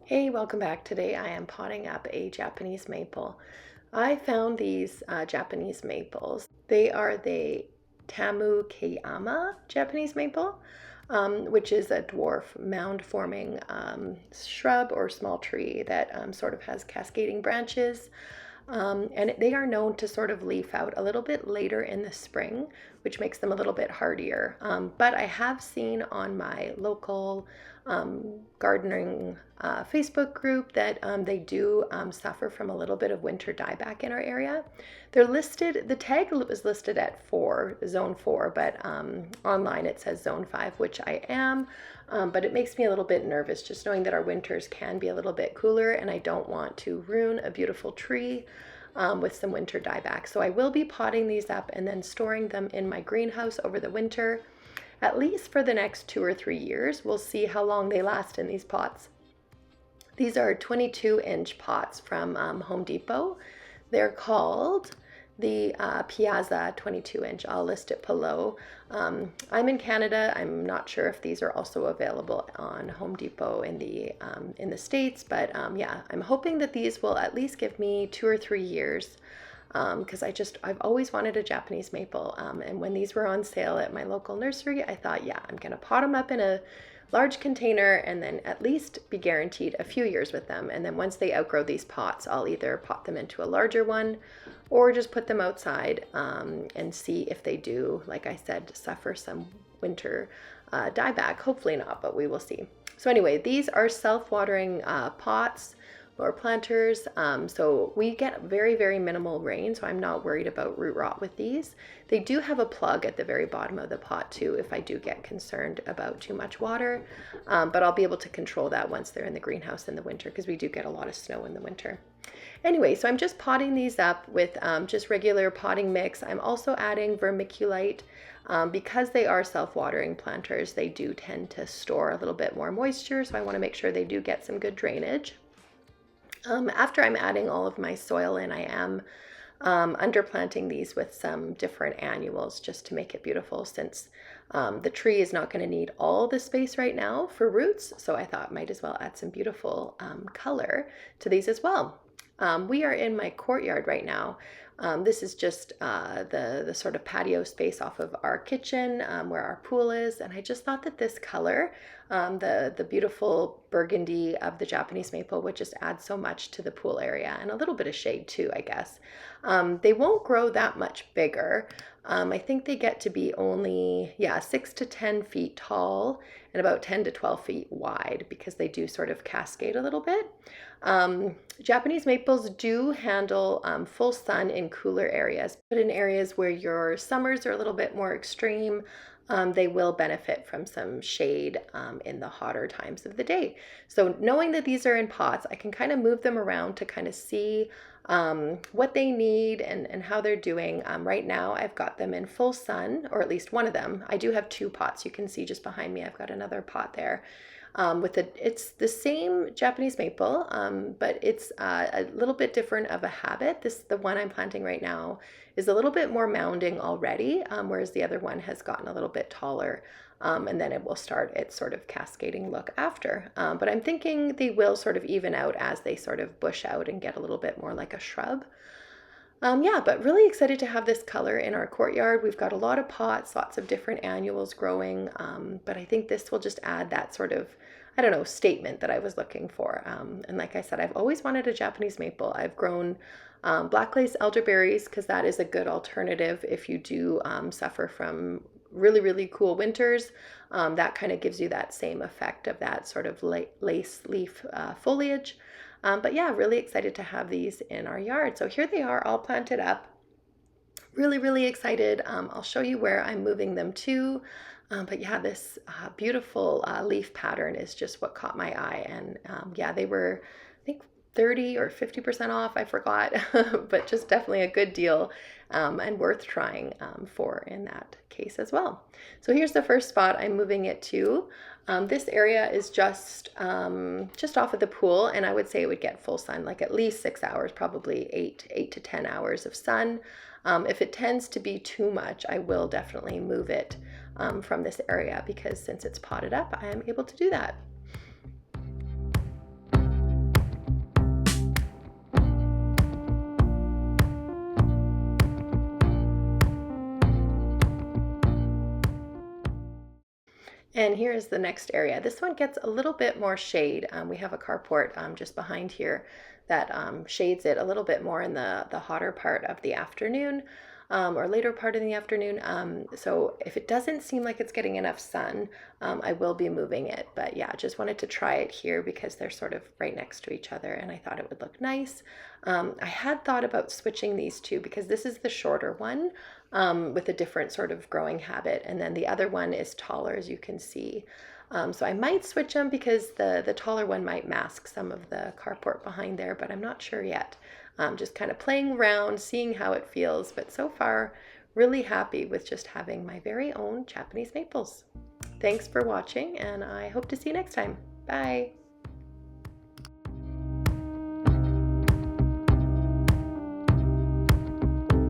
Hey, welcome back. Today I am potting up a Japanese maple. I found these Japanese maples. They are the Tamu Keyama Japanese maple, which is a dwarf mound-forming shrub or small tree that sort of has cascading branches. And they are known to sort of leaf out a little bit later in the spring, which makes them a little bit hardier. But I have seen on my local gardening Facebook group that they do suffer from a little bit of winter dieback in our area. They're listed, the tag was listed at 4, zone 4, but online it says zone 5, which I am. But it makes me a little bit nervous just knowing that our winters can be a little bit cooler, and I don't want to ruin a beautiful tree with some winter dieback. So I will be potting these up and then storing them in my greenhouse over the winter, at least for the next 2 or 3 years. We'll see how long they last in these pots. These are 22-inch pots from Home Depot. They're called the Piazza 22-inch. I'll list it below. I'm in Canada. I'm not sure if these are also available on Home Depot in the States, but yeah, I'm hoping that these will at least give me 2 or 3 years, because I've always wanted a Japanese maple, and when these were on sale at my local nursery, I thought, yeah, I'm gonna pot them up in a large container and then at least be guaranteed a few years with them. And then once they outgrow these pots, I'll either pot them into a larger one or just put them outside and see if they do, like I said, suffer some winter dieback. Hopefully not, but we will see. So anyway, these are self-watering pots or planters. So we get very, very minimal rain, so I'm not worried about root rot with these. They do have a plug at the very bottom of the pot too if I do get concerned about too much water, but I'll be able to control that once they're in the greenhouse in the winter, because we do get a lot of snow in the winter. Anyway, so I'm just potting these up with just regular potting mix. I'm also adding vermiculite. Because they are self-watering planters, they do tend to store a little bit more moisture, so I want to make sure they do get some good drainage. After I'm adding all of my soil in, I am underplanting these with some different annuals just to make it beautiful, since the tree is not going to need all the space right now for roots. So I thought might as well add some beautiful color to these as well. We are in my courtyard right now. This is just the sort of patio space off of our kitchen where our pool is. And I just thought that this color, the beautiful burgundy of the Japanese maple, would just add so much to the pool area, and a little bit of shade too, I guess. They won't grow that much bigger. I think they get to be only, yeah, 6 to 10 feet tall and about 10 to 12 feet wide, because they do sort of cascade a little bit. Japanese maples do handle full sun in cooler areas, but in areas where your summers are a little bit more extreme, they will benefit from some shade in the hotter times of the day. So knowing that these are in pots, I can kind of move them around to kind of see what they need and how they're doing. Right now I've got them in full sun, or at least one of them. I do have 2 pots. You can see just behind me, I've got another pot there. It's the same Japanese maple, but it's a little bit different of a habit. The one I'm planting right now is a little bit more mounding already, whereas the other one has gotten a little bit taller, and then it will start its sort of cascading look after. But I'm thinking they will sort of even out as they sort of bush out and get a little bit more like a shrub. Yeah, but really excited to have this color in our courtyard. We've got a lot of pots, lots of different annuals growing, but I think this will just add that sort of, I don't know, statement that I was looking for. And like I said, I've always wanted a Japanese maple. I've grown black lace elderberries, because that is a good alternative if you do suffer from really, really cool winters. That kind of gives you that same effect of that sort of lace leaf foliage. But yeah, really excited to have these in our yard. So here they are all planted up. Really, really excited. I'll show you where I'm moving them to. But yeah, this beautiful leaf pattern is just what caught my eye. And yeah, they were, I think, 30 or 50% off, I forgot, but just definitely a good deal, and worth trying for in that case as well. So here's the first spot I'm moving it to. This area is just off of the pool, and I would say it would get full sun, like at least 6 hours, probably 8 to 10 hours of sun. If it tends to be too much, I will definitely move it from this area, because since it's potted up, I am able to do that. And here is the next area. This one gets a little bit more shade. We have a carport just behind here that shades it a little bit more in the hotter part of the afternoon, or later part of the afternoon. So if it doesn't seem like it's getting enough sun, I will be moving it. But yeah, just wanted to try it here because they're sort of right next to each other and I thought it would look nice. I had thought about switching these two because this is the shorter one, with a different sort of growing habit, and then the other one is taller, as you can see. So I might switch them because the taller one might mask some of the carport behind there, but I'm not sure yet. Just kind of playing around, seeing how it feels, but so far really happy with just having my very own Japanese maples. Thanks for watching, and I hope to see you next time. Bye.